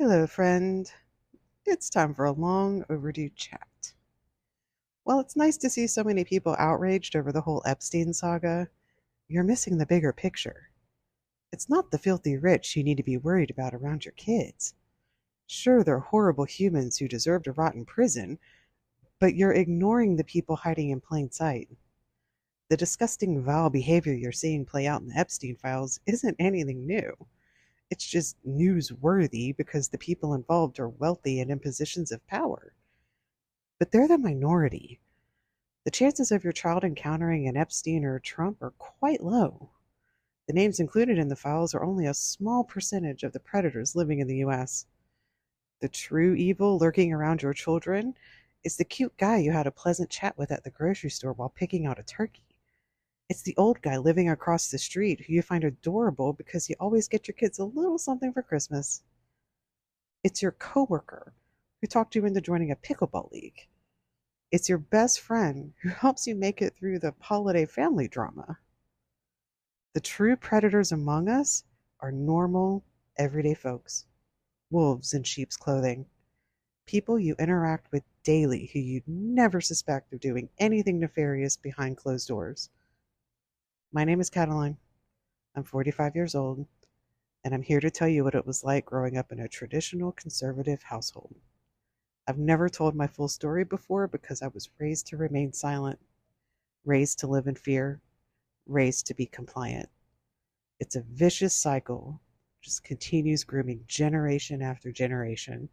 Hello, friend. It's time for a long overdue chat. While it's nice to see so many people outraged over the whole Epstein saga, you're missing the bigger picture. It's not the filthy rich you need to be worried about around your kids. Sure, they're horrible humans who deserve to rot in prison, but you're ignoring the people hiding in plain sight. The disgusting, vile behavior you're seeing play out in the Epstein files isn't anything new. It's just newsworthy because the people involved are wealthy and in positions of power. But they're the minority. The chances of your child encountering an Epstein or a Trump are quite low. The names included in the files are only a small percentage of the predators living in the US. The true evil lurking around your children is the cute guy you had a pleasant chat with at the grocery store while picking out a turkey. It's the old guy living across the street who you find adorable because you always get your kids a little something for Christmas. It's your coworker who talked you into joining a pickleball league. It's your best friend who helps you make it through the holiday family drama. The true predators among us are normal, everyday folks. Wolves in sheep's clothing. People you interact with daily who you'd never suspect of doing anything nefarious behind closed doors. My name is Cataline. I'm 45 years old, and I'm here to tell you what it was like growing up in a traditional conservative household. I've never told my full story before because I was raised to remain silent, raised to live in fear, raised to be compliant. It's a vicious cycle, just continues grooming generation after generation.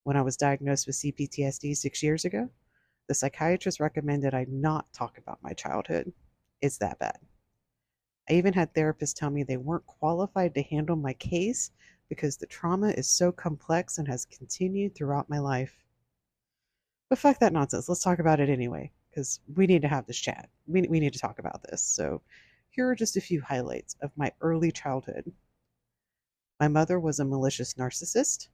When I was diagnosed with CPTSD 6 years ago, the psychiatrist recommended I not talk about my childhood. It's that bad. I even had therapists tell me they weren't qualified to handle my case because the trauma is so complex and has continued throughout my life. But fuck that nonsense. Let's talk about it anyway, because we need to have this chat. We need to talk about this. So here are just a few highlights of my early childhood. My mother was a malicious narcissist.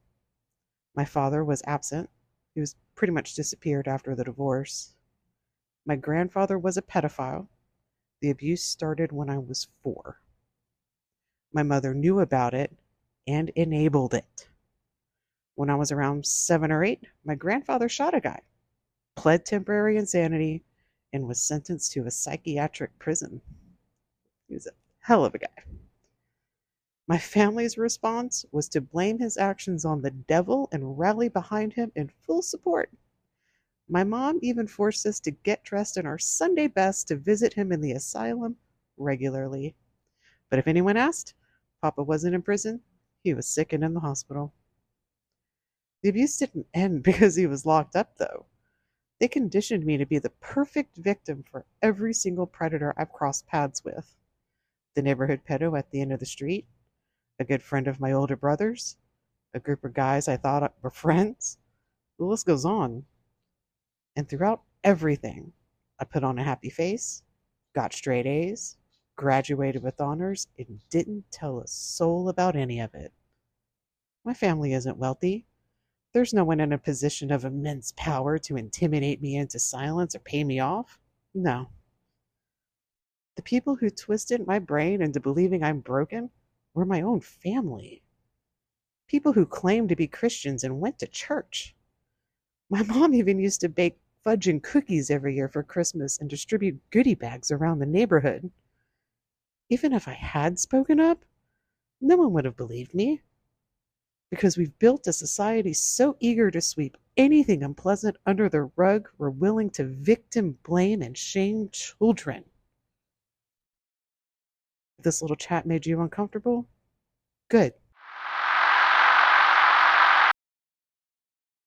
My father was absent. He was pretty much disappeared after the divorce. My grandfather was a pedophile. The abuse started when I was 4. My mother knew about it and enabled it. When I was around 7 or 8, my grandfather shot a guy, pled temporary insanity, and was sentenced to a psychiatric prison. He was a hell of a guy. My family's response was to blame his actions on the devil and rally behind him in full support. My mom even forced us to get dressed in our Sunday best to visit him in the asylum regularly. But if anyone asked, Papa wasn't in prison. He was sick and in the hospital. The abuse didn't end because he was locked up, though. They conditioned me to be the perfect victim for every single predator I've crossed paths with. The neighborhood pedo at the end of the street, a good friend of my older brother's, a group of guys I thought were friends. The list goes on. And throughout everything, I put on a happy face, got straight A's, graduated with honors, and didn't tell a soul about any of it. My family isn't wealthy. There's no one in a position of immense power to intimidate me into silence or pay me off. No. The people who twisted my brain into believing I'm broken were my own family. People who claimed to be Christians and went to church. My mom even used to bake fudge and cookies every year for Christmas and distribute goodie bags around the neighborhood. Even if I had spoken up, no one would have believed me. Because we've built a society so eager to sweep anything unpleasant under the rug, we're willing to victim blame and shame children. If this little chat made you uncomfortable, good.